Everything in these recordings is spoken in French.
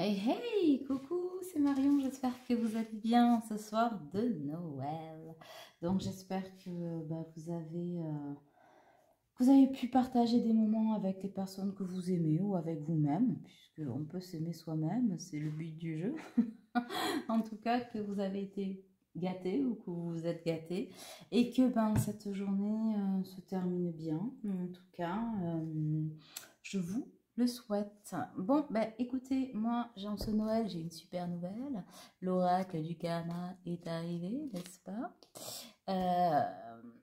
Hey hey, coucou, c'est Marion, j'espère que vous êtes bien ce soir de Noël. Donc j'espère que vous avez pu partager des moments avec les personnes que vous aimez ou avec vous-même, puisqu'on peut s'aimer soi-même, c'est le but du jeu. En tout cas, que vous avez été gâtés ou que vous vous êtes gâtés et que cette journée se termine bien. En tout cas, je vous le souhaite. Bon, écoutez, moi, en ce Noël, j'ai une super nouvelle. L'oracle du karma est arrivé, n'est-ce pas?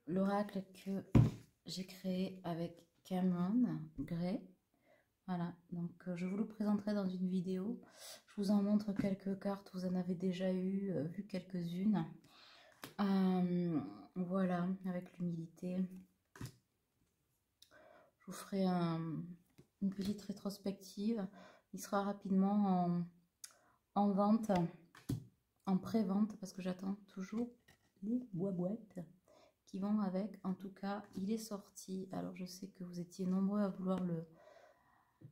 L'oracle que j'ai créé avec Cameron Gray. Voilà, donc je vous le présenterai dans une vidéo. Je vous en montre quelques cartes, vous en avez déjà vu quelques-unes. Voilà, avec l'humilité. Je vous ferai une petite rétrospective. Il sera rapidement en vente, en pré-vente, parce que j'attends toujours les boîtes qui vont avec. En tout cas, il est sorti. Alors, je sais que vous étiez nombreux à vouloir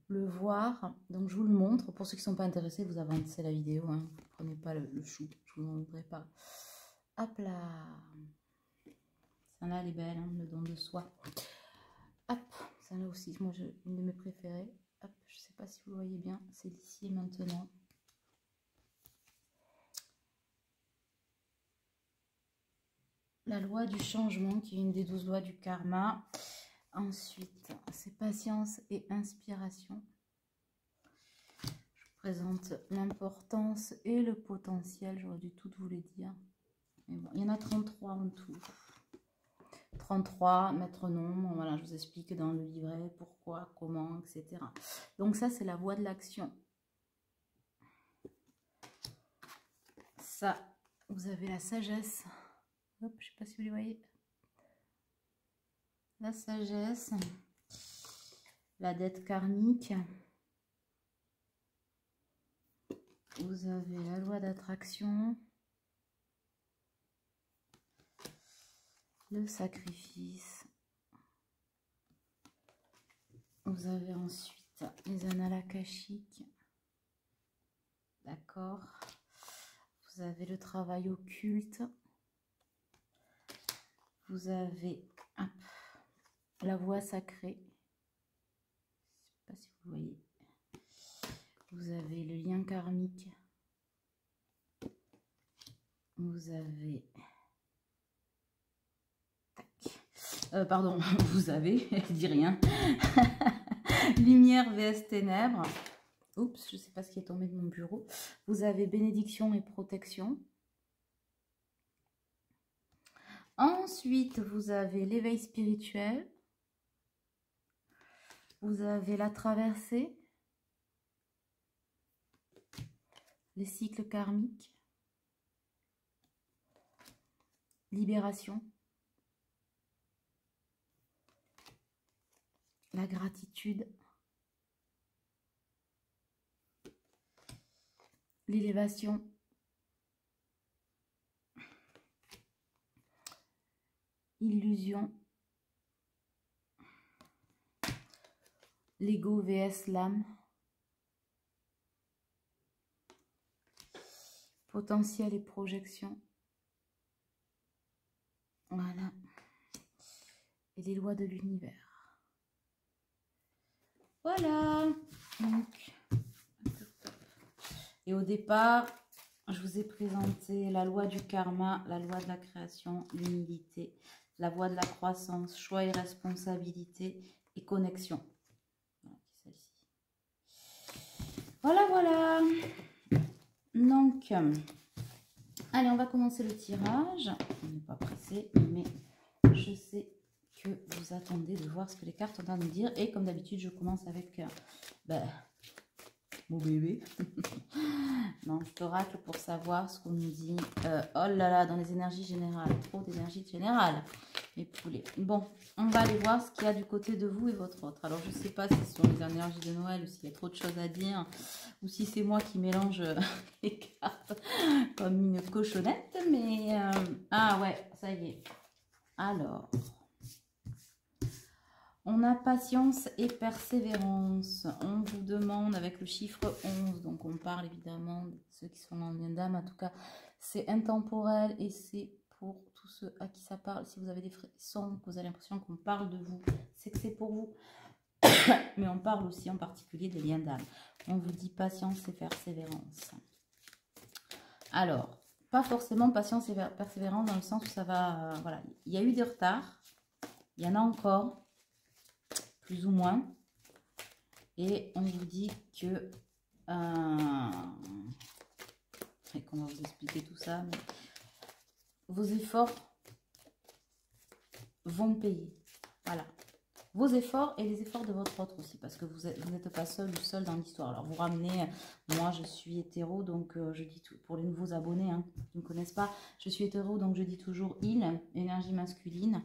le voir, donc je vous le montre. Pour ceux qui ne sont pas intéressés, vous avancez la vidéo, hein. Vous prenez pas le chou, je vous montrerai pas. Hop là, celle-là elle est belle, hein, le don de soi. Hop, celle-là aussi, moi une de mes préférées. Hop, je sais pas si vous voyez bien, c'est l'ici et maintenant. La loi du changement, qui est une des 12 lois du karma. Ensuite, c'est patience et inspiration. Présente l'importance et le potentiel, j'aurais dû toutes vous les dire. Mais bon, il y en a 33 en tout. 33 métronomes, voilà, je vous explique dans le livret pourquoi, comment, etc. Donc ça, c'est la voie de l'action. Ça, vous avez la sagesse. Hop, je ne sais pas si vous les voyez. La sagesse, la dette karmique. Vous avez la loi d'attraction, le sacrifice. Vous avez ensuite les annales akashiques. D'accord. Vous avez le travail occulte. Vous avez la voie sacrée. Je ne sais pas si vous voyez. Vous avez le lien karmique. Vous avez... pardon, vous avez, je dis rien. Lumière vs ténèbres. Oups, je ne sais pas ce qui est tombé de mon bureau. Vous avez bénédiction et protection. Ensuite, vous avez l'éveil spirituel. Vous avez la traversée. Les cycles karmiques. Libération. La gratitude. L'élévation. Illusion. L'ego vs l'âme. Potentiel et projection. Voilà. Et les lois de l'univers. Voilà. Donc, et au départ, je vous ai présenté la loi du karma, la loi de la création, l'humilité, la voie de la croissance, choix et responsabilité et connexion. Voilà, celle-ci. Voilà, voilà. Donc, allez, on va commencer le tirage. On n'est pas pressé, mais je sais que vous attendez de voir ce que les cartes ont à nous dire. Et comme d'habitude, je commence avec mon bébé. Donc, l'oracle pour savoir ce qu'on nous dit. Oh là là, dans les énergies générales. Trop d'énergie générale. Les poulets. Bon, on va aller voir ce qu'il y a du côté de vous et votre autre. Alors, je ne sais pas si ce sont les énergies de Noël ou s'il y a trop de choses à dire. Ou si c'est moi qui mélange les cartes comme une cochonnette. Mais, ah ouais, ça y est. Alors, On a patience et persévérance. On vous demande avec le chiffre 11. Donc, on parle évidemment de ceux qui sont en lien d'âme. En tout cas, c'est intemporel et c'est pour tous ceux à qui ça parle. Si vous avez des frissons, que vous avez l'impression qu'on parle de vous, c'est que c'est pour vous. Mais on parle aussi en particulier des liens d'âme. On vous dit patience et persévérance. Alors, pas forcément patience et persévérance dans le sens où ça va... voilà, il y a eu des retards. Il y en a encore. Plus ou moins. Et on vous dit que... et qu'on va vous expliquer tout ça. Mais vos efforts vont payer. Voilà. Vos efforts et les efforts de votre autre aussi. Parce que vous n'êtes pas seul ou seul dans l'histoire. Alors vous ramenez... Moi je suis hétéro. Donc je dis tout. Pour les nouveaux abonnés hein, qui ne me connaissent pas. Je suis hétéro. Donc je dis toujours il. Énergie masculine.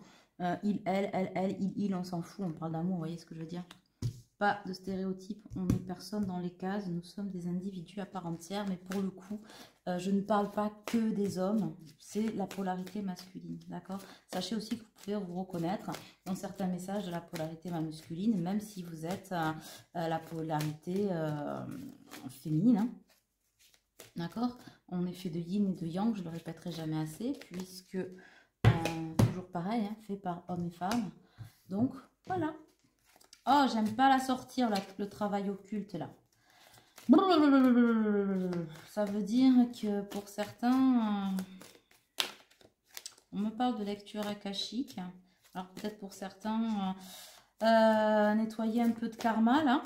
Il, elle, il, on s'en fout, on parle d'amour, vous voyez ce que je veux dire? Pas de stéréotypes, on n'est personne dans les cases, nous sommes des individus à part entière, mais pour le coup, je ne parle pas que des hommes, c'est la polarité masculine, d'accord? Sachez aussi que vous pouvez vous reconnaître dans certains messages de la polarité masculine, même si vous êtes la polarité féminine, hein, d'accord? On est fait de yin et de yang, je ne le répéterai jamais assez, puisque... toujours pareil, hein, fait par hommes et femmes. Donc, voilà. Oh, j'aime pas la sortir, là, le travail occulte, là. Ça veut dire que pour certains, on me parle de lecture akashique. Alors, peut-être pour certains, nettoyer un peu de karma, là.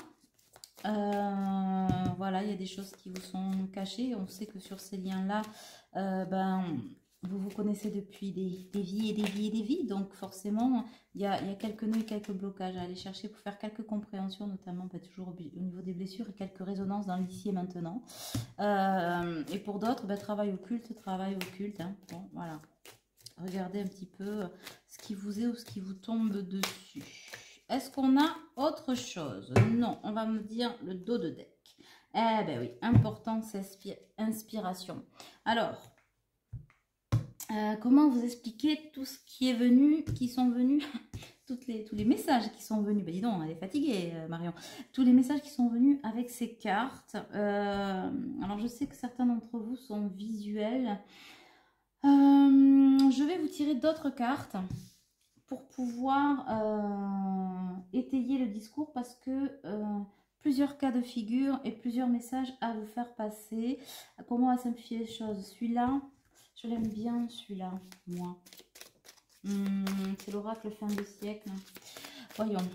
Voilà, il y a des choses qui vous sont cachées. On sait que sur ces liens-là, vous vous connaissez depuis des vies et des vies et des vies. Donc forcément, il y a quelques nœuds et quelques blocages à aller chercher pour faire quelques compréhensions, notamment toujours au niveau des blessures et quelques résonances dans l'ici et maintenant. Et pour d'autres, travail occulte. Hein. Bon, voilà. Regardez un petit peu ce qui vous est ou ce qui vous tombe dessus. Est-ce qu'on a autre chose? Non, on va me dire le dos de deck. Eh ben oui, importance, inspiration. Alors, comment vous expliquer tout ce qui est venu, qui sont venus, tous les messages qui sont venus. Ben dis donc, elle est fatiguée, Marion. Tous les messages qui sont venus avec ces cartes. Alors, je sais que certains d'entre vous sont visuels. Je vais vous tirer d'autres cartes pour pouvoir étayer le discours parce que plusieurs cas de figure et plusieurs messages à vous faire passer. Comment à simplifier les choses? Celui-là, je l'aime bien, celui-là, moi. C'est l'oracle fin de siècle. Voyons.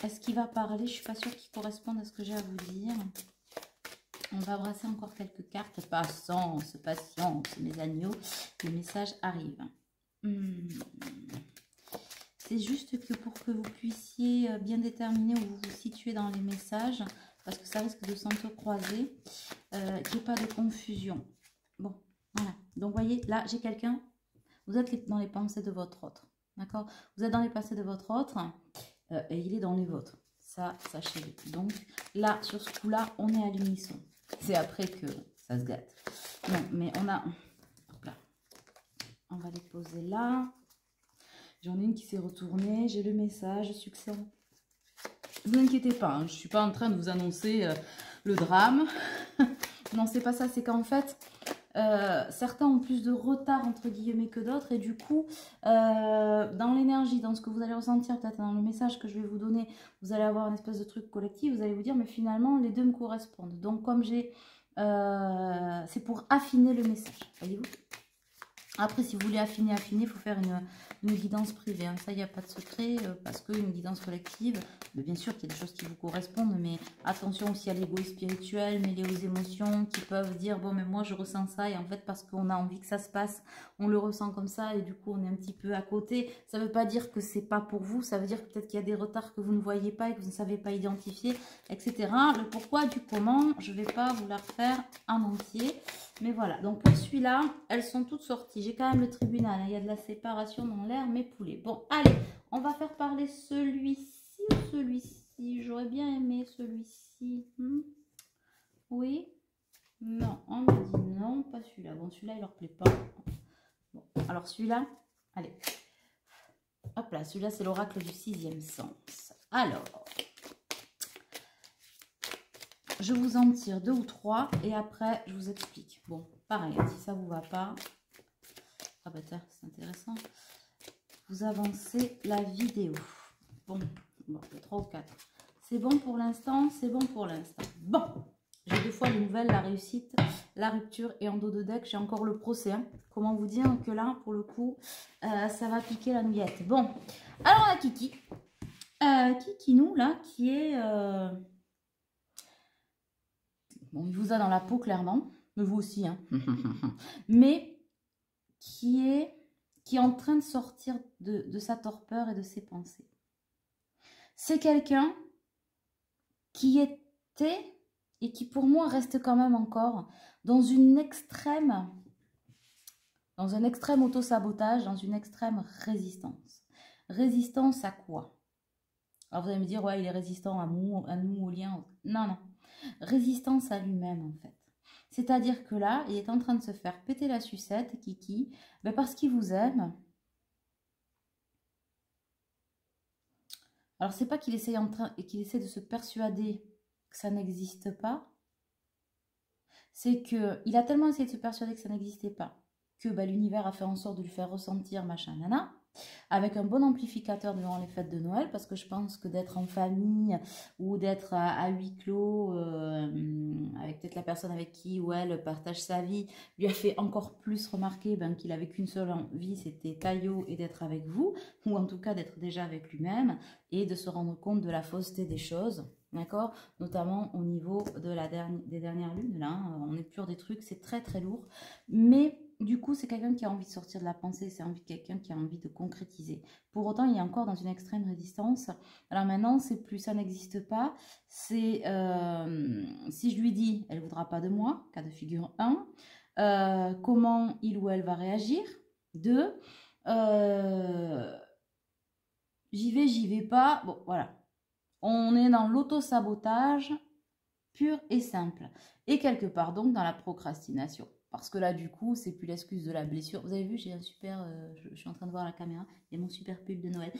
Est-ce qu'il va parler? Je ne suis pas sûre qu'il corresponde à ce que j'ai à vous dire. On va brasser encore quelques cartes. Patience, mes agneaux. Les messages arrivent. C'est juste que pour que vous puissiez bien déterminer où vous vous situez dans les messages, parce que ça risque de s'entrecroiser, qu'il n'y ait pas de confusion. Bon, voilà. Donc, vous voyez, là, j'ai quelqu'un. Vous êtes dans les pensées de votre autre. D'accord? Vous êtes dans les pensées de votre autre et il est dans les vôtres. Ça, sachez-le. Donc, là, sur ce coup-là, on est à l'unisson. C'est après que ça se gâte. Non, mais on a... Hop là. On va les poser là. J'en ai une qui s'est retournée. J'ai le message succès. Ne vous inquiétez pas, hein, je ne suis pas en train de vous annoncer le drame. Non, c'est pas ça. C'est qu'en fait, certains ont plus de retard, entre guillemets, que d'autres. Et du coup, dans l'énergie, dans ce que vous allez ressentir, peut-être dans le message que je vais vous donner, vous allez avoir une espèce de truc collectif. Vous allez vous dire, mais finalement, les deux me correspondent. Donc, comme j'ai... c'est pour affiner le message, voyez-vous. Après, si vous voulez affiner, il faut faire une guidance privée. Hein. Ça, il n'y a pas de secret, parce qu'une guidance collective, bien sûr qu'il y a des choses qui vous correspondent, mais attention aussi à l'ego spirituel, mêlé aux émotions, qui peuvent dire, bon, mais moi, je ressens ça, et en fait, parce qu'on a envie que ça se passe, on le ressent comme ça, et du coup, on est un petit peu à côté. Ça ne veut pas dire que c'est pas pour vous, ça veut dire peut-être qu'il y a des retards que vous ne voyez pas, et que vous ne savez pas identifier, etc. Le pourquoi du comment, je ne vais pas vous la refaire en entier. Mais voilà, donc pour celui-là, elles sont toutes sorties. J'ai quand même le tribunal, hein. Il y a de la séparation dans l'air, mes poulets. Bon, allez, on va faire parler celui-ci ou celui-ci. J'aurais bien aimé celui-ci. Oui? Non, on me dit non, pas celui-là. Bon, celui-là, il leur plaît pas. Bon, alors celui-là, allez. Hop là, celui-là, c'est l'oracle du 6e sens. Alors, je vous en tire 2 ou 3 et après, je vous explique. Bon, pareil, si ça vous va pas... Ah bah tiens, c'est intéressant. Vous avancez la vidéo. Bon, 3 ou 4. C'est bon pour l'instant, c'est bon pour l'instant. Bon, j'ai 2 fois les nouvelles, la réussite, la rupture et en dos de deck, j'ai encore le procès. Hein. Comment vous dire que là, pour le coup, ça va piquer la nouillette. Bon, alors on a Kiki. Kiki, nous, là, qui est... Bon, il vous a dans la peau, clairement. Mais vous aussi, hein. Mais qui est en train de sortir de sa torpeur et de ses pensées. C'est quelqu'un qui était et qui pour moi reste quand même encore dans un extrême auto-sabotage, dans une extrême résistance. Résistance à quoi? Alors vous allez me dire, ouais, il est résistant à nous, au lien. Non, non. Résistance à lui-même en fait. C'est-à-dire que là, il est en train de se faire péter la sucette, Kiki, ben parce qu'il vous aime. Alors, c'est pas qu'il essaie de se persuader que ça n'existe pas. C'est qu'il a tellement essayé de se persuader que ça n'existait pas que ben, l'univers a fait en sorte de lui faire ressentir machin, nana. Avec un bon amplificateur durant les fêtes de Noël, parce que je pense que d'être en famille ou d'être à huis clos, avec peut-être la personne avec qui ou elle partage sa vie, lui a fait encore plus remarquer ben, qu'il avait qu'une seule envie, c'était taillot et d'être avec vous, ou en tout cas d'être déjà avec lui-même, et de se rendre compte de la fausseté des choses, d'accord? Notamment au niveau de des dernières lunes, là, hein, on épure des trucs, c'est très très lourd, mais... Du coup, c'est quelqu'un qui a envie de sortir de la pensée, c'est quelqu'un qui a envie de concrétiser. Pour autant, il est encore dans une extrême résistance. Alors maintenant, c'est plus ça n'existe pas. C'est si je lui dis, elle ne voudra pas de moi, cas de figure 1. Comment il ou elle va réagir? 2. J'y vais pas. Bon, voilà. On est dans l'auto-sabotage pur et simple. Et quelque part donc dans la procrastination. Parce que là, du coup, c'est plus l'excuse de la blessure. Vous avez vu, j'ai un super... je suis en train de voir la caméra. Il y a mon super pull de Noël.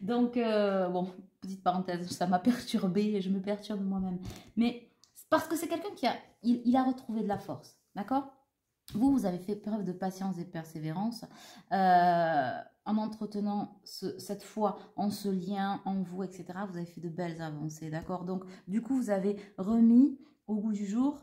Donc, bon, petite parenthèse, ça m'a perturbée et je me perturbe moi-même. Mais parce que c'est quelqu'un qui a... Il a retrouvé de la force. D'accord? Vous avez fait preuve de patience et de persévérance en entretenant cette foi en ce lien, en vous, etc. Vous avez fait de belles avancées, d'accord? Donc, du coup, vous avez remis au goût du jour,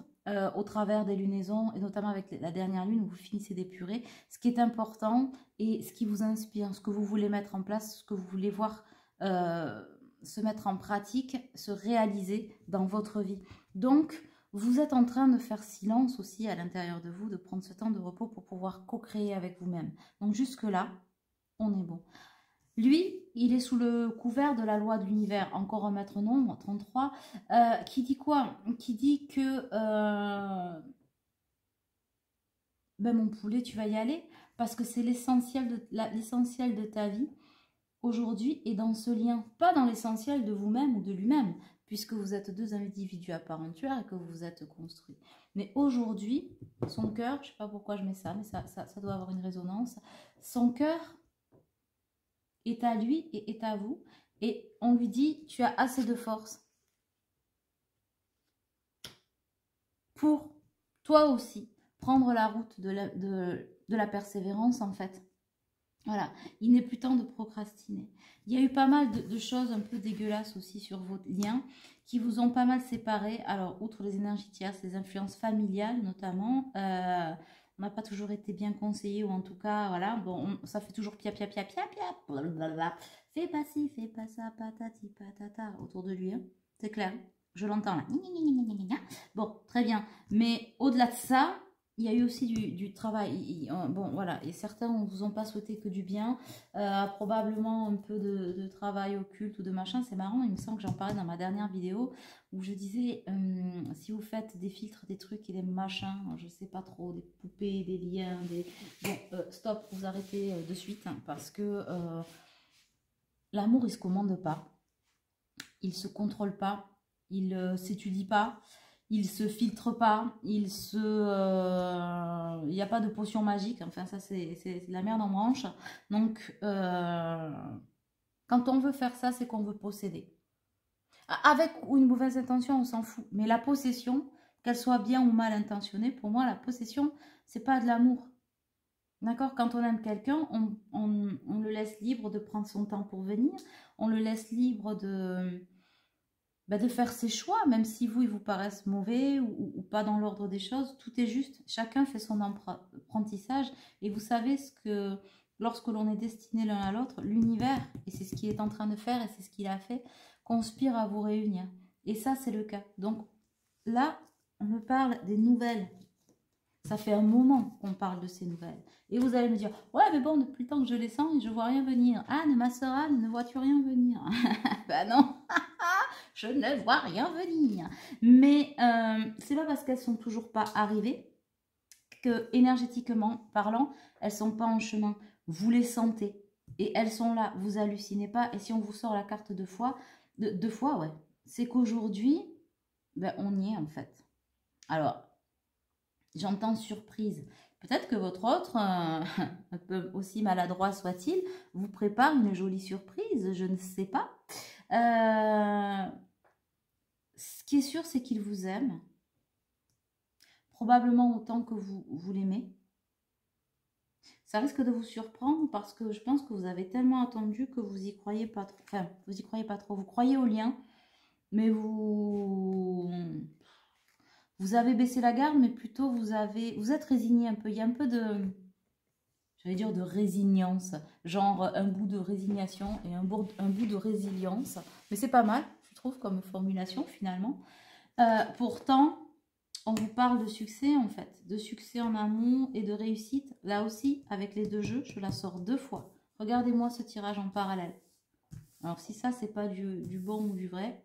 au travers des lunaisons, et notamment avec la dernière lune où vous finissez d'épurer, ce qui est important et ce qui vous inspire, ce que vous voulez mettre en place, ce que vous voulez voir se mettre en pratique, se réaliser dans votre vie. Donc, vous êtes en train de faire silence aussi à l'intérieur de vous, de prendre ce temps de repos pour pouvoir co-créer avec vous-même. Donc jusque-là, on est bon. Lui, il est sous le couvert de la loi de l'univers, encore un maître nombre, 33, qui dit quoi? Qui dit que, ben mon poulet, tu vas y aller, parce que c'est l'essentiel de ta vie aujourd'hui et dans ce lien, pas dans l'essentiel de vous-même ou de lui-même, puisque vous êtes deux individus à part entière et que vous vous êtes construits. Mais aujourd'hui, son cœur, je ne sais pas pourquoi je mets ça, mais ça doit avoir une résonance, son cœur est à lui et est à vous, et on lui dit, tu as assez de force pour toi aussi prendre la route de la persévérance en fait. Voilà, il n'est plus temps de procrastiner. Il y a eu pas mal de choses un peu dégueulasses aussi sur vos liens qui vous ont pas mal séparés. Alors, outre les énergies tierces, les influences familiales notamment, on n'a pas toujours été bien conseillé ou en tout cas, voilà, bon, ça fait toujours pia, blablabla. Fais pas ci, fais pas ça, patati, patata autour de lui, hein. C'est clair, je l'entends là. Bon, très bien, mais au-delà de ça, il y a eu aussi du travail. Bon, voilà. Et certains ne vous ont pas souhaité que du bien. Probablement un peu de travail occulte ou de machin. C'est marrant. Il me semble que j'en parlais dans ma dernière vidéo où je disais si vous faites des filtres, des trucs et des machins, je sais pas trop, des poupées, des liens, des... Bon, stop, vous arrêtez de suite hein, parce que l'amour, il se commande pas. Il se contrôle pas. Il s'étudie pas. Il se filtre pas, il n'y a pas de potion magique, enfin ça c'est la merde en branche. Donc quand Quand on veut faire ça, c'est qu'on veut posséder. Avec ou une mauvaise intention, on s'en fout. Mais la possession, qu'elle soit bien ou mal intentionnée, pour moi, la possession, c'est pas de l'amour. D'accord? Quand on aime quelqu'un, on le laisse libre de prendre son temps pour venir. On le laisse libre de faire ses choix, même si vous, ils vous paraissent mauvais ou pas dans l'ordre des choses. Tout est juste. Chacun fait son apprentissage. Et vous savez ce que, lorsque l'on est destiné l'un à l'autre, l'univers, et c'est ce qu'il est en train de faire et c'est ce qu'il a fait, conspire à vous réunir. Et ça, c'est le cas. Donc là, on me parle des nouvelles. Ça fait un moment qu'on parle de ces nouvelles. Et vous allez me dire, ouais, mais bon, depuis le temps que je les sens, je ne vois rien venir. Anne, ma sœur Anne, ne vois-tu rien venir? Ben non, je ne vois rien venir. Mais c'est pas parce qu'elles sont toujours pas arrivées que, énergétiquement parlant, elles sont pas en chemin. Vous les sentez. Et elles sont là, vous hallucinez pas. Et si on vous sort la carte deux fois, ouais, c'est qu'aujourd'hui, ben, on y est en fait. Alors, j'entends surprise. Peut-être que votre autre, un peu aussi maladroit soit-il, vous prépare une jolie surprise, je ne sais pas. Ce qui est sûr, c'est qu'il vous aime. Probablement autant que vous l'aimez. Ça risque de vous surprendre parce que je pense que vous avez tellement attendu que vous y croyez pas trop. Enfin, vous y croyez pas trop. Vous croyez au lien, mais vous avez baissé la garde, mais plutôt vous êtes résigné un peu. Il y a un peu de, j'allais dire de résignance, genre un bout de résignation et un bout de résilience. Mais c'est pas mal, je trouve, comme formulation finalement. Pourtant, on vous parle de succès en fait, de succès en amour et de réussite. Là aussi, avec les deux jeux, je la sors deux fois. Regardez-moi ce tirage en parallèle. Alors si ça, c'est pas du bon ou du vrai.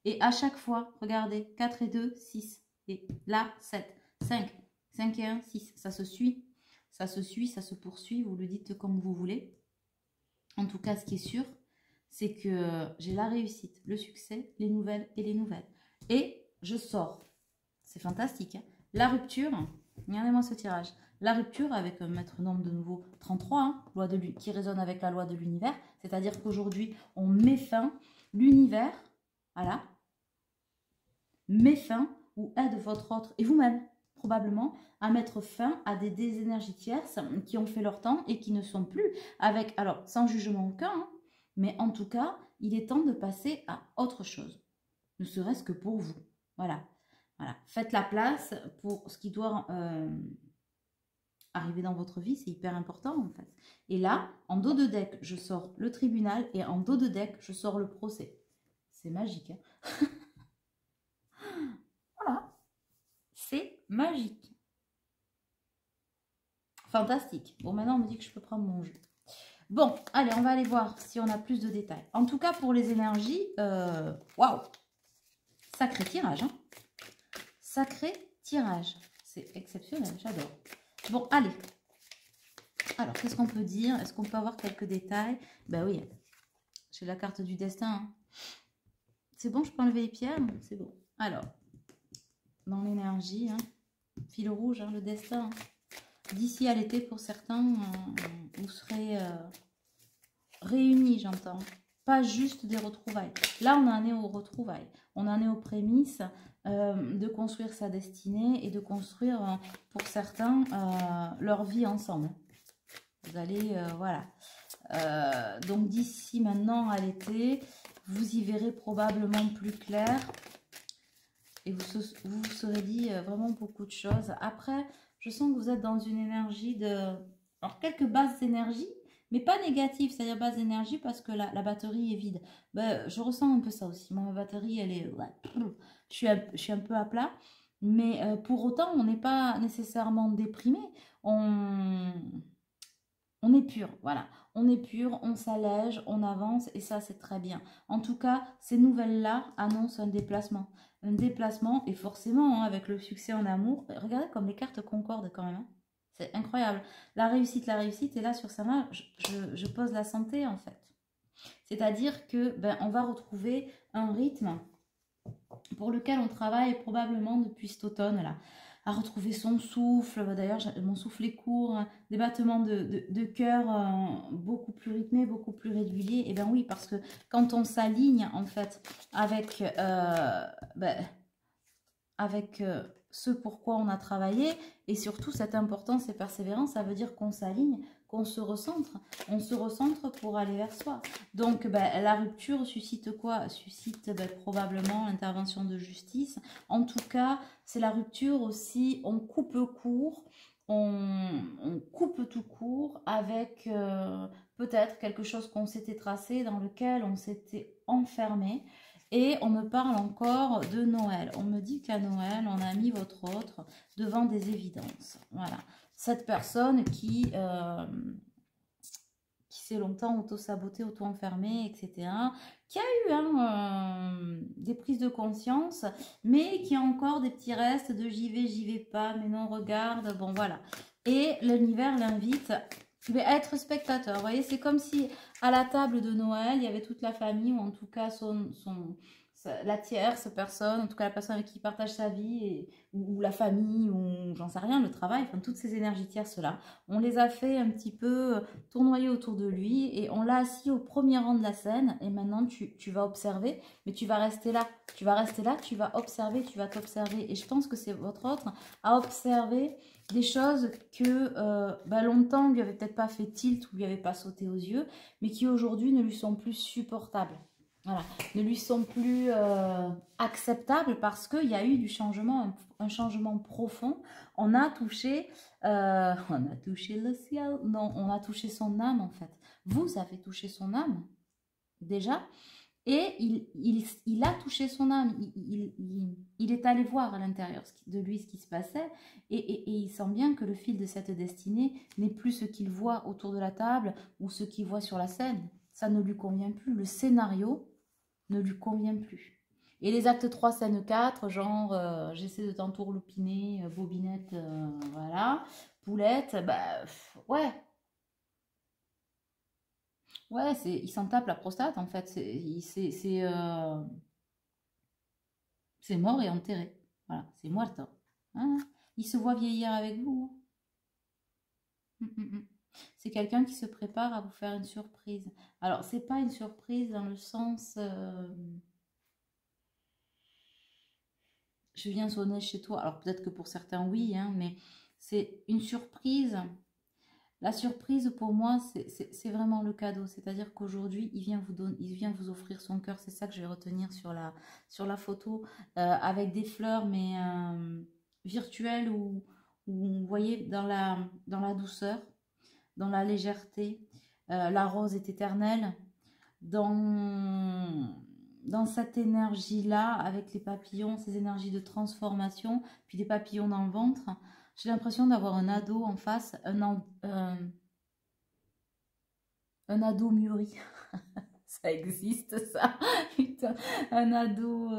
Et à chaque fois, regardez, 4 et 2, 6. Et là, 7, 5, 5 et 1, 6. Ça se suit, ça se suit, ça se poursuit. Vous le dites comme vous voulez. En tout cas, ce qui est sûr, c'est que j'ai la réussite, le succès, les nouvelles et les nouvelles. Et je sors. C'est fantastique. Hein, la rupture, regardez-moi ce tirage. La rupture avec un maître nombre de nouveau 33, hein, loi qui résonne avec la loi de l'univers. C'est-à-dire qu'aujourd'hui, on met fin, l'univers, voilà, met fin ou aide votre autre et vous-même, probablement, à mettre fin à des énergies tierces qui ont fait leur temps et qui ne sont plus avec, alors, sans jugement aucun, hein, mais en tout cas, il est temps de passer à autre chose, ne serait-ce que pour vous. Voilà. Voilà. Faites la place pour ce qui doit arriver dans votre vie, c'est hyper important en fait. Et là, en dos de deck, je sors le tribunal et en dos de deck, je sors le procès. C'est magique. Hein. Voilà. C'est magique. Fantastique. Bon, maintenant, on me dit que je peux prendre mon jeu. Bon, allez, on va aller voir si on a plus de détails. En tout cas, pour les énergies, waouh! Sacré tirage, hein. Sacré tirage. C'est exceptionnel, j'adore. Bon, allez. Alors, qu'est-ce qu'on peut dire? Est-ce qu'on peut avoir quelques détails? Ben oui, j'ai la carte du destin. Hein. C'est bon, je peux enlever les pierres? C'est bon. Alors, dans l'énergie, hein, fil rouge, hein, le destin. Hein. D'ici à l'été, pour certains, vous serez réunis, j'entends. Pas juste des retrouvailles. Là, on en est aux retrouvailles. On en est aux prémices de construire sa destinée et de construire, pour certains, leur vie ensemble. Vous allez, voilà. Donc, d'ici maintenant à l'été, vous y verrez probablement plus clair. Et vous vous serez dit vraiment beaucoup de choses. Après, je sens que vous êtes dans une énergie de... Alors, quelques bases d'énergie, mais pas négatives, c'est-à-dire bases d'énergie parce que la batterie est vide. Ben, je ressens un peu ça aussi. Moi, ma batterie, elle est... Je suis un peu à plat. Mais pour autant, on n'est pas nécessairement déprimé. On est pur, voilà. On est pur, on s'allège, on avance et ça, c'est très bien. En tout cas, ces nouvelles-là annoncent un déplacement. Un déplacement et forcément, hein, avec le succès en amour, regardez comme les cartes concordent quand même. Hein. C'est incroyable. La réussite, et là, sur sa main, je pose la santé, en fait. C'est-à-dire que on va retrouver un rythme pour lequel on travaille probablement depuis cet automne-là. à retrouver son souffle. D'ailleurs, mon souffle est court, hein. Des battements de cœur beaucoup plus rythmés, beaucoup plus réguliers. Et bien oui, parce que quand on s'aligne en fait avec, avec ce pourquoi on a travaillé, et surtout cette importance et persévérance, ça veut dire qu'on s'aligne, qu'on se recentre. On se recentre pour aller vers soi. Donc la rupture suscite quoi? Suscite probablement l'intervention de justice. En tout cas, c'est la rupture aussi, on coupe court, on coupe tout court avec peut-être quelque chose qu'on s'était tracé, dans lequel on s'était enfermé. Et on me parle encore de Noël. On me dit qu'à Noël, on a mis votre autre devant des évidences. Voilà. Cette personne qui s'est longtemps auto-sabotée, auto-enfermée, etc. Qui a eu des prises de conscience, mais qui a encore des petits restes de j'y vais pas, mais non, regarde. Bon, voilà. Et l'univers l'invite à être spectateur. Vous voyez, c'est comme si à la table de Noël, il y avait toute la famille, ou en tout cas la tierce personne, en tout cas la personne avec qui il partage sa vie, ou la famille, ou j'en sais rien, le travail, enfin toutes ces énergies tierces-là. On les a fait un petit peu tournoyer autour de lui, et on l'a assis au premier rang de la scène, et maintenant tu vas observer, mais tu vas rester là. Tu vas rester là, tu vas observer, tu vas t'observer. Et je pense que c'est votre autre à observer des choses que longtemps lui avait peut-être pas fait tilt ou lui avait pas sauté aux yeux, mais qui aujourd'hui ne lui sont plus supportables. Voilà, ne lui sont plus acceptables parce qu'il y a eu du changement, un changement profond. On a touché le ciel. Non, on a touché son âme en fait. Vous avez touché son âme déjà. Et il a touché son âme, il est allé voir à l'intérieur de lui ce qui se passait, et il sent bien que le fil de cette destinée n'est plus ce qu'il voit autour de la table ou ce qu'il voit sur la scène. Ça ne lui convient plus, le scénario ne lui convient plus. Et les actes 3, scène 4, genre j'essaie de t'entourloupiner, bobinette, voilà, poulette, ouais. Ouais, il s'en tape la prostate en fait, c'est mort et enterré. Voilà, c'est muerto. Hein, il se voit vieillir avec vous. C'est quelqu'un qui se prépare à vous faire une surprise. Alors, c'est pas une surprise dans le sens... je viens sonner chez toi. Alors, peut-être que pour certains, oui, hein, mais c'est une surprise. La surprise, pour moi, c'est vraiment le cadeau. C'est-à-dire qu'aujourd'hui, il vient vous offrir son cœur. C'est ça que je vais retenir sur la photo, avec des fleurs, mais virtuelles, ou vous voyez, dans la douceur, dans la légèreté. La rose est éternelle. Dans cette énergie-là, avec les papillons, ces énergies de transformation, puis des papillons dans le ventre, j'ai l'impression d'avoir un ado en face, un ado mûri. Ça existe, ça. Putain, un ado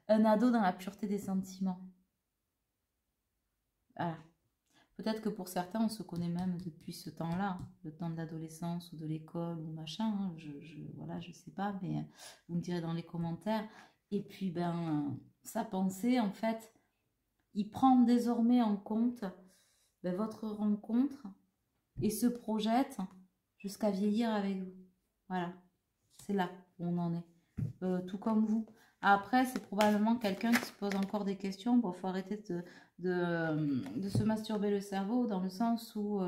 dans la pureté des sentiments. Voilà. Peut-être que pour certains, on se connaît même depuis ce temps-là, le temps de l'adolescence ou de l'école ou machin. Hein, voilà, je sais pas, mais vous me direz dans les commentaires. Et puis, sa pensée, en fait, il prend désormais en compte votre rencontre et se projette jusqu'à vieillir avec vous. Voilà, c'est là où on en est, tout comme vous. Après, c'est probablement quelqu'un qui se pose encore des questions. Bon, il faut arrêter de se masturber le cerveau, dans le sens où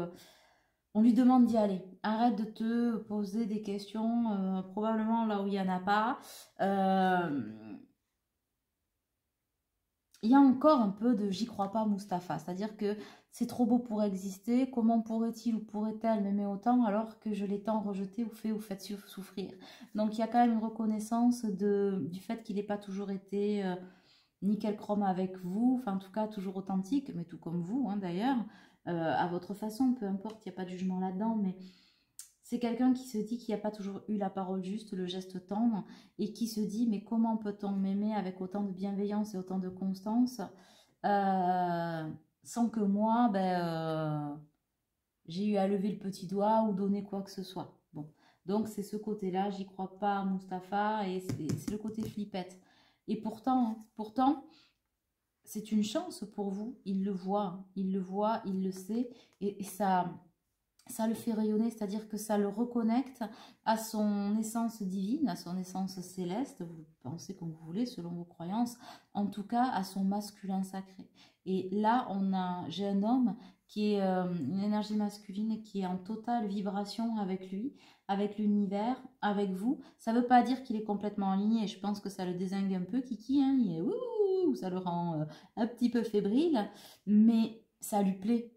on lui demande d'y aller. Arrête de te poser des questions, probablement là où il n'y en a pas. Il y a encore un peu de j'y crois pas Mustapha, c'est-à-dire que c'est trop beau pour exister, comment pourrait-il ou pourrait-elle m'aimer autant alors que je l'ai tant rejeté ou fait souffrir. Donc il y a quand même une reconnaissance du fait qu'il n'ait pas toujours été nickel chrome avec vous, enfin en tout cas toujours authentique, mais tout comme vous hein, d'ailleurs, à votre façon, peu importe, il n'y a pas de jugement là-dedans, mais c'est quelqu'un qui se dit qu'il n'y a pas toujours eu la parole juste, le geste tendre, et qui se dit mais comment peut-on m'aimer avec autant de bienveillance et autant de constance sans que moi j'ai eu à lever le petit doigt ou donner quoi que ce soit. Bon, donc c'est ce côté-là, j'y crois pas Mustapha, et c'est le côté flippette. Et pourtant, c'est une chance pour vous. Il le voit, il le voit, il le sait. Et ça le fait rayonner, c'est-à-dire que ça le reconnecte à son essence divine, à son essence céleste, vous pensez comme vous voulez, selon vos croyances, en tout cas à son masculin sacré. Et là, j'ai un homme qui est une énergie masculine qui est en totale vibration avec lui, avec l'univers, avec vous. Ça ne veut pas dire qu'il est complètement aligné, je pense que ça le dézingue un peu, Kiki, hein, il est ouh, ça le rend un petit peu fébrile, mais ça lui plaît.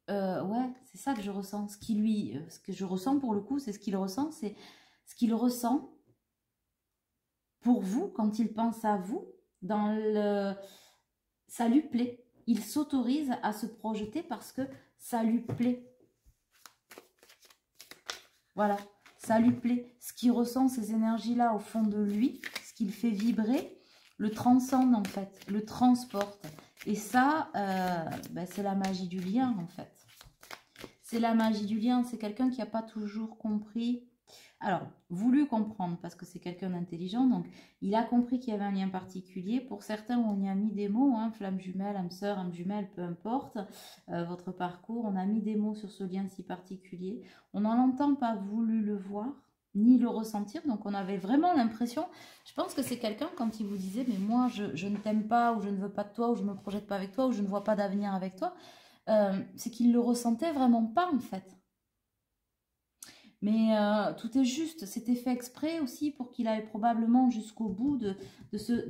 Ouais, c'est ça que je ressens. Ce que je ressens pour le coup, c'est ce qu'il ressent, c'est ce qu'il ressent pour vous quand il pense à vous. Ça lui plaît. Il s'autorise à se projeter parce que ça lui plaît. Voilà, ça lui plaît. Ce qu'il ressent, ces énergies-là au fond de lui, ce qu'il fait vibrer, le transcende en fait, le transporte. Et ça, c'est la magie du lien en fait. C'est la magie du lien, c'est quelqu'un qui n'a pas toujours compris, alors voulu comprendre parce que c'est quelqu'un d'intelligent, donc il a compris qu'il y avait un lien particulier. Pour certains, on y a mis des mots, hein, flamme jumelle, âme sœur, âme jumelle, peu importe votre parcours, on a mis des mots sur ce lien si particulier. On n'en entend pas voulu le voir, ni le ressentir, donc on avait vraiment l'impression, je pense que c'est quelqu'un quand il vous disait, mais moi je ne t'aime pas, ou je ne veux pas de toi, ou je ne me projette pas avec toi, ou je ne vois pas d'avenir avec toi, c'est qu'il le ressentait vraiment pas en fait. Mais tout est juste, c'était fait exprès aussi pour qu'il aille probablement jusqu'au bout de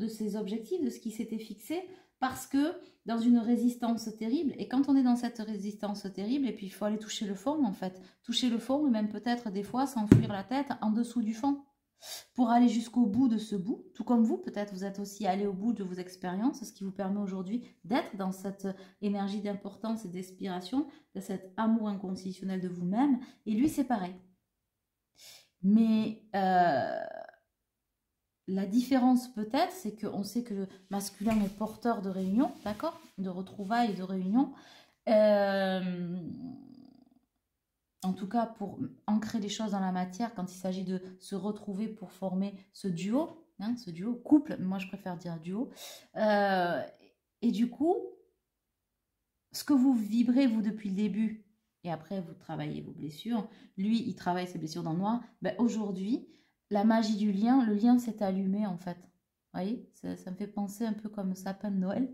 ses objectifs, de ce qui s'était fixé, parce que dans une résistance terrible, et quand on est dans cette résistance terrible, et puis il faut aller toucher le fond en fait, toucher le fond, et même peut-être des fois s'enfuir la tête en dessous du fond, pour aller jusqu'au bout de ce bout, tout comme vous, peut-être vous êtes aussi allé au bout de vos expériences, ce qui vous permet aujourd'hui d'être dans cette énergie d'importance et d'inspiration, de cet amour inconditionnel de vous-même, et lui c'est pareil. Mais la différence peut-être, c'est qu'on sait que le masculin est porteur de réunion, d'accord, de retrouvailles et de réunions. En tout cas, pour ancrer les choses dans la matière, quand il s'agit de se retrouver pour former ce duo, hein, ce duo, couple, moi je préfère dire duo. Et du coup, ce que vous vibrez, vous, depuis le début, et après vous travaillez vos blessures, lui, il travaille ses blessures dans le noir, ben, aujourd'hui, la magie du lien, le lien s'est allumé en fait. Vous voyez, ça me fait penser un peu comme sapin de Noël.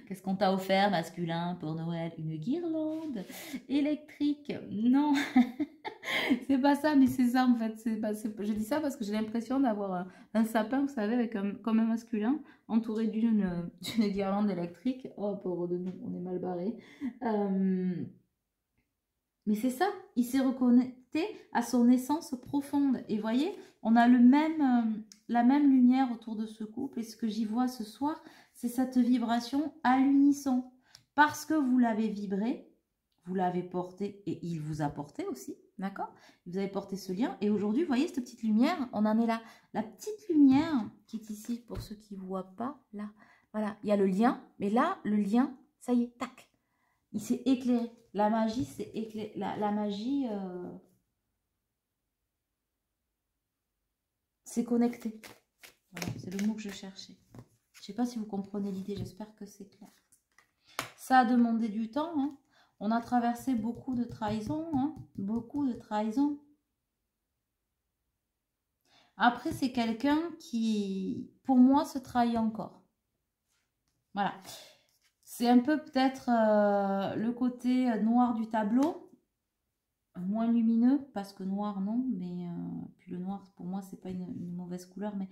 Qu'est-ce qu'on t'a offert, masculin, pour Noël? Une guirlande électrique? Non, c'est pas ça, mais c'est ça en fait. Je dis ça parce que j'ai l'impression d'avoir un sapin, vous savez, avec comme un masculin, entouré d'une guirlande électrique. Oh, pauvre de nous, on est mal barré. Mais c'est ça, il s'est reconnecté à son essence profonde. Et voyez, on a la même lumière autour de ce couple. Et ce que j'y vois ce soir, c'est cette vibration à l'unisson. Parce que vous l'avez vibré, vous l'avez porté et il vous a porté aussi, d'accord? Vous avez porté ce lien. Et aujourd'hui, vous voyez cette petite lumière, on en est là. La petite lumière qui est ici, pour ceux qui ne voient pas, là. Voilà, il y a le lien. Mais là, le lien, ça y est, tac. Il s'est éclairé. La magie, c'est éclairé. La magie, c'est connecté. Voilà, c'est le mot que je cherchais. Je ne sais pas si vous comprenez l'idée, j'espère que c'est clair. Ça a demandé du temps. Hein. On a traversé beaucoup de trahisons. Hein. Beaucoup de trahisons. Après, c'est quelqu'un qui, pour moi, se trahit encore. Voilà. C'est un peu peut-être le côté noir du tableau. Moins lumineux, parce que noir non, mais puis le noir pour moi c'est pas une mauvaise couleur, mais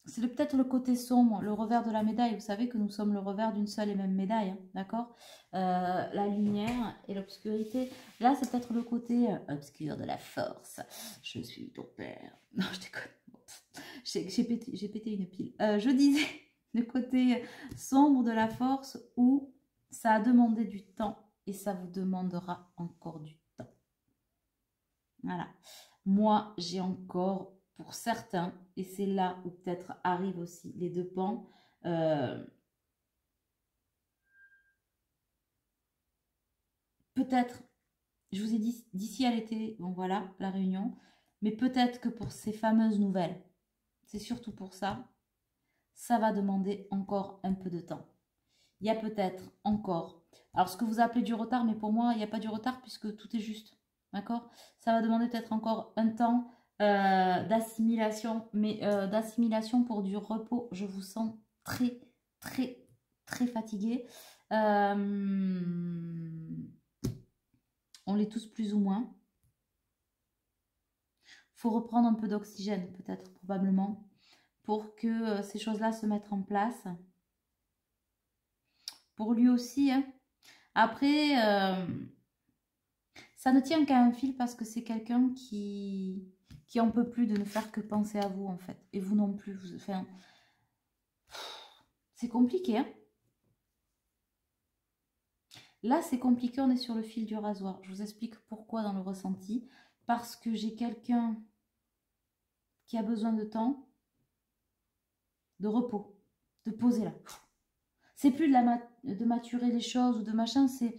c'est peut-être le côté sombre, le revers de la médaille. Vous savez que nous sommes le revers d'une seule et même médaille, hein, d'accord, la lumière et l'obscurité. Là c'est peut-être le côté obscur de la force. Je suis ton père. Non, je déconne. J'ai pété une pile. Je disais le côté sombre de la force où ça a demandé du temps. Et ça vous demandera encore du temps. Voilà. Moi, j'ai encore, pour certains, et c'est là où peut-être arrivent aussi les deux pans, peut-être Je vous ai dit d'ici à l'été, bon voilà, la réunion. Mais peut-être que pour ces fameuses nouvelles, c'est surtout pour ça, ça va demander encore un peu de temps. Il y a peut-être encore, alors ce que vous appelez du retard, mais pour moi, il n'y a pas du retard puisque tout est juste. D'accord? Ça va demander peut-être encore un temps d'assimilation, mais d'assimilation pour du repos. Je vous sens très, très, très fatigué. On l'est tous plus ou moins. Il faut reprendre un peu d'oxygène, peut-être, probablement, pour que ces choses-là se mettent en place. Pour lui aussi, hein. Après, ça ne tient qu'à un fil parce que c'est quelqu'un qui en peut plus de ne faire que penser à vous, en fait. Et vous non plus. Enfin, c'est compliqué, hein. Là, c'est compliqué, on est sur le fil du rasoir. Je vous explique pourquoi dans le ressenti. Parce que j'ai quelqu'un qui a besoin de temps, de repos, de poser là. C'est plus de maturer les choses ou de machin, c'est...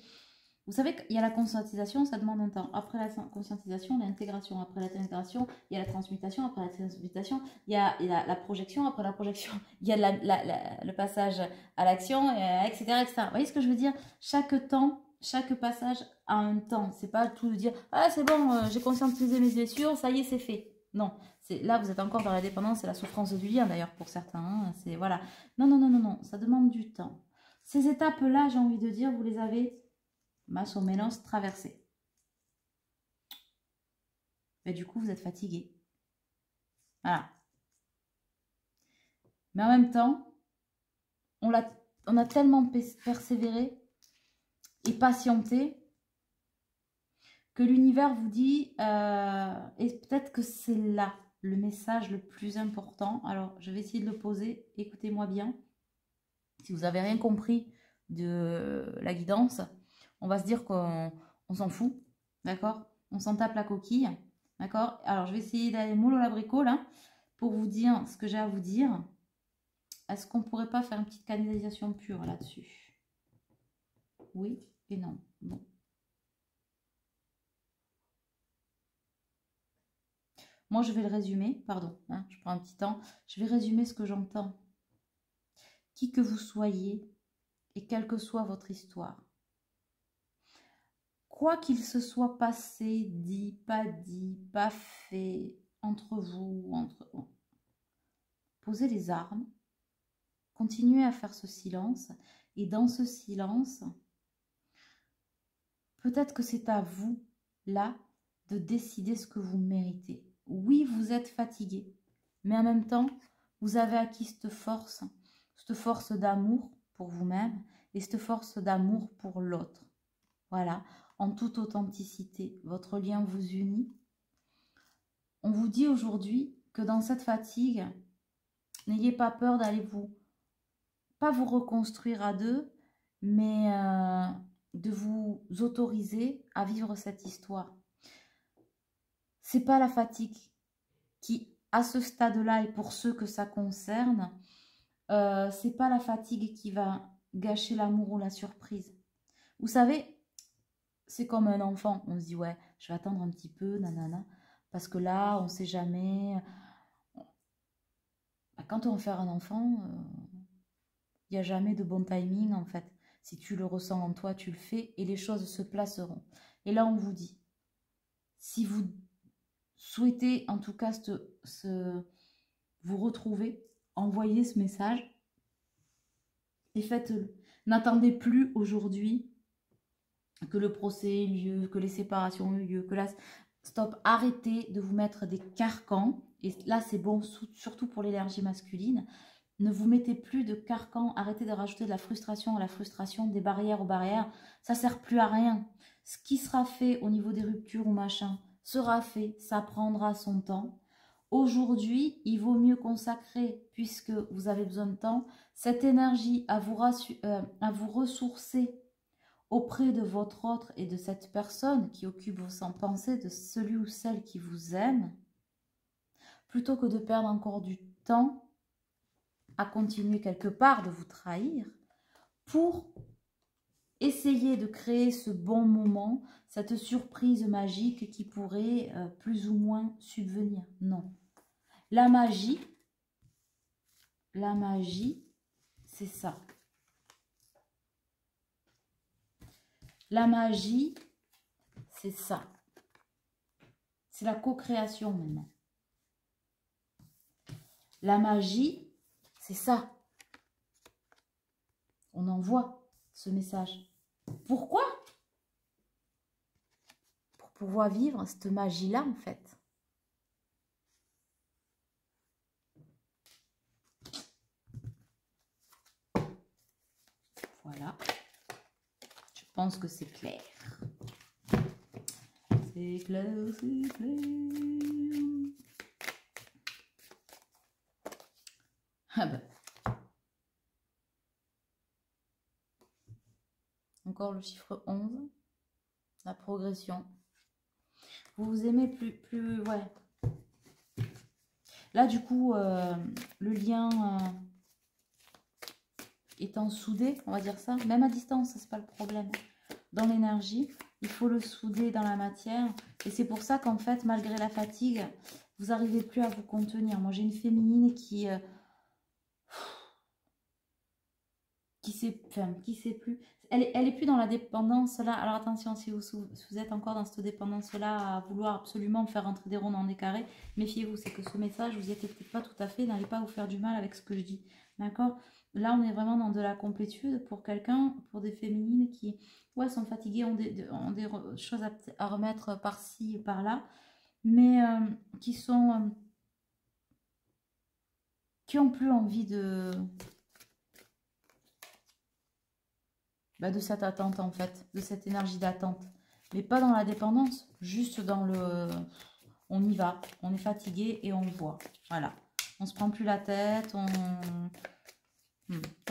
Vous savez qu'il y a la conscientisation, ça demande un temps. Après la conscientisation, l'intégration. Après l'intégration, il y a la transmutation. Après la transmutation, il y a la projection. Après la projection, il y a le passage à l'action, etc., etc. Vous voyez ce que je veux dire? Chaque temps, chaque passage a un temps. C'est pas tout de dire « Ah, c'est bon, j'ai conscientisé mes blessures, ça y est, c'est fait. » Non, là, vous êtes encore dans la dépendance et la souffrance du lien, d'ailleurs, pour certains. Hein, c'est voilà. Non, non, non, non, non, ça demande du temps. Ces étapes-là, j'ai envie de dire, vous les avez más o menos traversées. Mais du coup, vous êtes fatigué. Voilà. Mais en même temps, on a tellement persévéré et patienté que l'univers vous dit, et peut-être que c'est là le message le plus important. Alors, je vais essayer de le poser. Écoutez-moi bien. Si vous n'avez rien compris de la guidance, on va se dire qu'on s'en fout, d'accord? On s'en tape la coquille, d'accord? Alors, je vais essayer d'aller mollo l'abricot, là, pour vous dire ce que j'ai à vous dire. Est-ce qu'on ne pourrait pas faire une petite canalisation pure là-dessus? Oui et non. Bon. Moi, je vais le résumer, pardon, hein, je prends un petit temps. Je vais résumer ce que j'entends. Qui que vous soyez, et quelle que soit votre histoire, quoi qu'il se soit passé, dit, pas fait, entre vous, posez les armes, continuez à faire ce silence, et dans ce silence, peut-être que c'est à vous, là, de décider ce que vous méritez. Oui, vous êtes fatigué, mais en même temps, vous avez acquis cette force d'amour pour vous-même, et cette force d'amour pour l'autre. Voilà, en toute authenticité, votre lien vous unit. On vous dit aujourd'hui que dans cette fatigue, n'ayez pas peur d'aller pas vous reconstruire à deux, mais de vous autoriser à vivre cette histoire. C'est pas la fatigue qui, à ce stade-là, et pour ceux que ça concerne, c'est pas la fatigue qui va gâcher l'amour ou la surprise. Vous savez, c'est comme un enfant. On se dit, ouais, je vais attendre un petit peu, nanana, parce que là, on sait jamais. Quand on va faire un enfant, il n'y a jamais de bon timing, en fait. Si tu le ressens en toi, tu le fais et les choses se placeront. Et là, on vous dit, si vous souhaitez, en tout cas, vous retrouver, envoyez ce message et faites-le. N'attendez plus aujourd'hui que le procès ait lieu, que les séparations aient lieu, que là, stop, arrêtez de vous mettre des carcans. Et là, c'est bon, surtout pour l'énergie masculine. Ne vous mettez plus de carcans, arrêtez de rajouter de la frustration à la frustration, des barrières aux barrières. Ça ne sert plus à rien. Ce qui sera fait au niveau des ruptures ou machin sera fait, ça prendra son temps. Aujourd'hui, il vaut mieux consacrer, puisque vous avez besoin de temps, cette énergie à vous ressourcer auprès de votre autre et de cette personne qui occupe vos pensées, de celui ou celle qui vous aime, plutôt que de perdre encore du temps à continuer quelque part de vous trahir pour Essayez de créer ce bon moment, cette surprise magique qui pourrait plus ou moins subvenir. Non. La magie, c'est ça. La magie, c'est ça. C'est la co-création maintenant. La magie, c'est ça. On envoie ce message. Pourquoi? Pour pouvoir vivre cette magie-là, en fait. Voilà. Je pense que c'est clair. C'est clair, c'est clair. Ah ben. Encore le chiffre 11. La progression. Vous vous aimez plus ouais. Là, du coup, le lien étant soudé, on va dire ça, même à distance, c'est pas le problème. Dans l'énergie, il faut le souder dans la matière. Et c'est pour ça qu'en fait, malgré la fatigue, vous n'arrivez plus à vous contenir. Moi, j'ai une féminine qui sait plus. Elle est plus dans la dépendance là. Alors attention, si vous êtes encore dans cette dépendance là, à vouloir absolument faire rentrer des ronds dans des carrés, méfiez-vous, c'est que ce message, vous y êtes peut-être pas tout à fait, n'allez pas vous faire du mal avec ce que je dis. D'accord? Là, on est vraiment dans de la complétude pour quelqu'un, pour des féminines qui sont fatiguées, ont des choses à remettre par-ci, par-là, mais qui ont plus envie de cette attente en fait, de cette énergie d'attente. Mais pas dans la dépendance, juste dans le... On y va, on est fatigué et on le voit. Voilà, on se prend plus la tête, on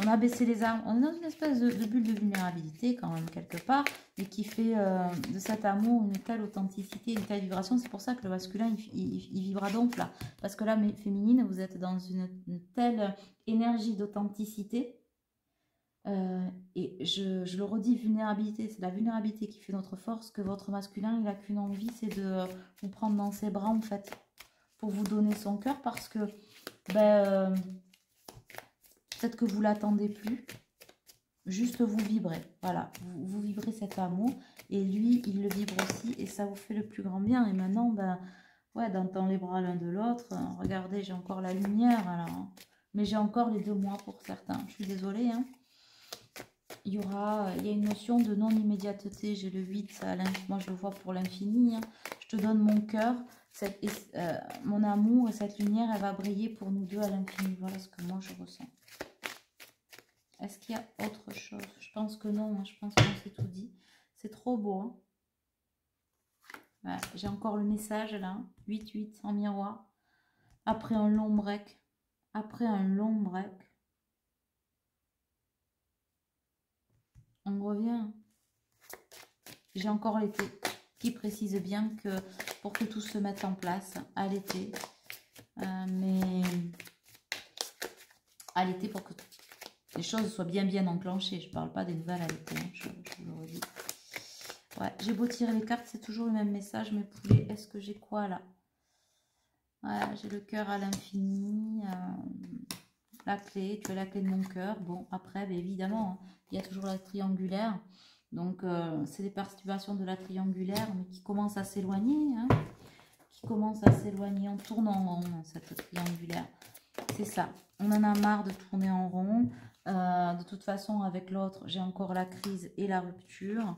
a baissé les armes. On est dans une espèce de bulle de vulnérabilité quand même quelque part, et qui fait de cet amour une telle authenticité, une telle vibration. C'est pour ça que le masculin, il vibra donc là. Parce que là, mes féminines, vous êtes dans une telle énergie d'authenticité. Et je le redis, vulnérabilité, c'est la vulnérabilité qui fait notre force, que votre masculin, il n'a qu'une envie, c'est de vous prendre dans ses bras, en fait, pour vous donner son cœur, parce que, peut-être que vous l'attendez plus, juste vous vibrez, voilà, vous vibrez cet amour, et lui, il le vibre aussi, et ça vous fait le plus grand bien, et maintenant, dans les bras l'un de l'autre, regardez, j'ai encore la lumière, alors, hein, mais j'ai encore les 2 mois pour certains, je suis désolée, hein. Il y a une notion de non-immédiateté. J'ai le 8, moi je le vois pour l'infini. Hein. Je te donne mon cœur, mon amour, et cette lumière, elle va briller pour nous deux à l'infini. Voilà ce que moi je ressens. Est-ce qu'il y a autre chose? Je pense que non, hein. Je pense qu'on s'est tout dit. C'est trop beau. Hein. Ouais, j'ai encore le message là, 8-8 en miroir. Après un long break. Après un long break. On revient. J'ai encore l'été qui précise bien que pour que tout se mette en place à l'été. Mais à l'été pour que les choses soient bien enclenchées. Je ne parle pas des nouvelles à l'été, hein, je vous le redis. Ouais, j'ai beau tirer les cartes, c'est toujours le même message. Mes poulets, est-ce que j'ai quoi là? Voilà, j'ai le cœur à l'infini. La clé, tu as la clé de mon cœur. Bon, après, évidemment, hein, il y a toujours la triangulaire. Donc, c'est des perturbations de la triangulaire, mais qui commencent à s'éloigner. Hein, qui commencent à s'éloigner. On tourne en rond, cette triangulaire. C'est ça. On en a marre de tourner en rond. De toute façon, avec l'autre, j'ai encore la crise et la rupture.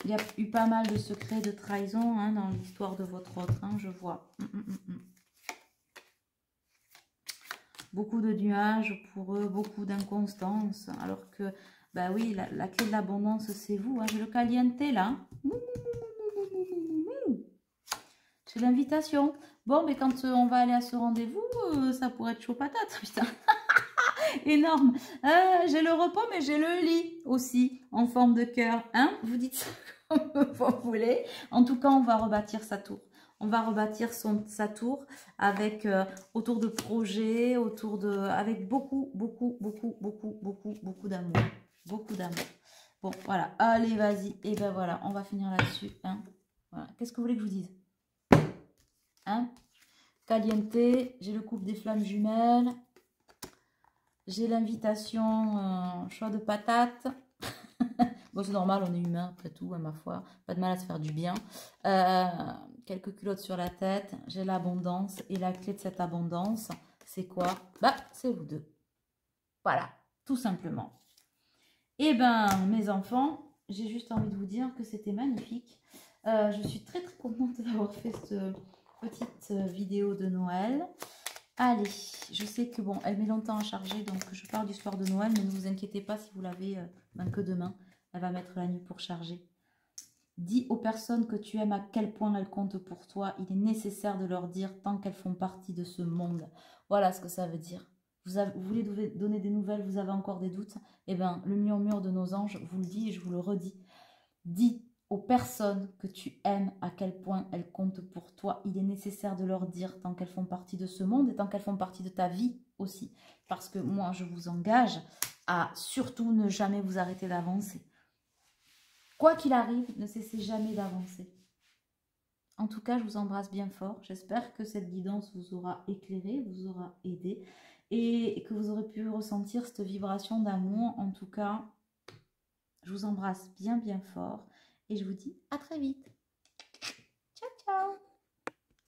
Il y a eu pas mal de secrets, de trahison hein, dans l'histoire de votre autre, hein, je vois. Beaucoup de nuages pour eux, beaucoup d'inconstance. Alors que, bah oui, la clé de l'abondance, c'est vous. Hein. J'ai le caliente là. J'ai l'invitation. Bon, mais quand on va aller à ce rendez-vous, ça pourrait être chaud patate, putain. Énorme. J'ai le repos, mais j'ai le lit aussi, en forme de cœur. Hein, vous dites ça comme vous voulez. En tout cas, on va rebâtir sa tour. On va rebâtir sa tour avec autour de projets, avec beaucoup d'amour. beaucoup d'amour. Bon, voilà, allez, vas-y. Et ben voilà, on va finir là-dessus. Hein. Voilà. Qu'est-ce que vous voulez que je vous dise? Hein? Caliente, j'ai le couple des flammes jumelles. J'ai l'invitation choix de patates. Bon, c'est normal, on est humain après tout, à ma foi. Pas de mal à se faire du bien. Quelques culottes sur la tête. J'ai l'abondance. Et la clé de cette abondance, c'est quoi? Bah, c'est vous deux. Voilà, tout simplement. Eh ben, mes enfants, j'ai juste envie de vous dire que c'était magnifique. Je suis très très contente d'avoir fait cette petite vidéo de Noël. Allez, je sais que bon, elle met longtemps à charger, donc je parle du soir de Noël, mais ne vous inquiétez pas si vous l'avez que demain. Elle va mettre la nuit pour charger. Dis aux personnes que tu aimes à quel point elles comptent pour toi. Il est nécessaire de leur dire tant qu'elles font partie de ce monde. Voilà ce que ça veut dire. Vous voulez donner des nouvelles, vous avez encore des doutes? Eh bien, le murmure de nos anges vous le dit et je vous le redis. Dis aux personnes que tu aimes à quel point elles comptent pour toi. Il est nécessaire de leur dire tant qu'elles font partie de ce monde et tant qu'elles font partie de ta vie aussi. Parce que moi, je vous engage à surtout ne jamais vous arrêter d'avancer. Quoi qu'il arrive, ne cessez jamais d'avancer. En tout cas, je vous embrasse bien fort. J'espère que cette guidance vous aura éclairé, vous aura aidé et que vous aurez pu ressentir cette vibration d'amour. En tout cas, je vous embrasse bien bien fort et je vous dis à très vite.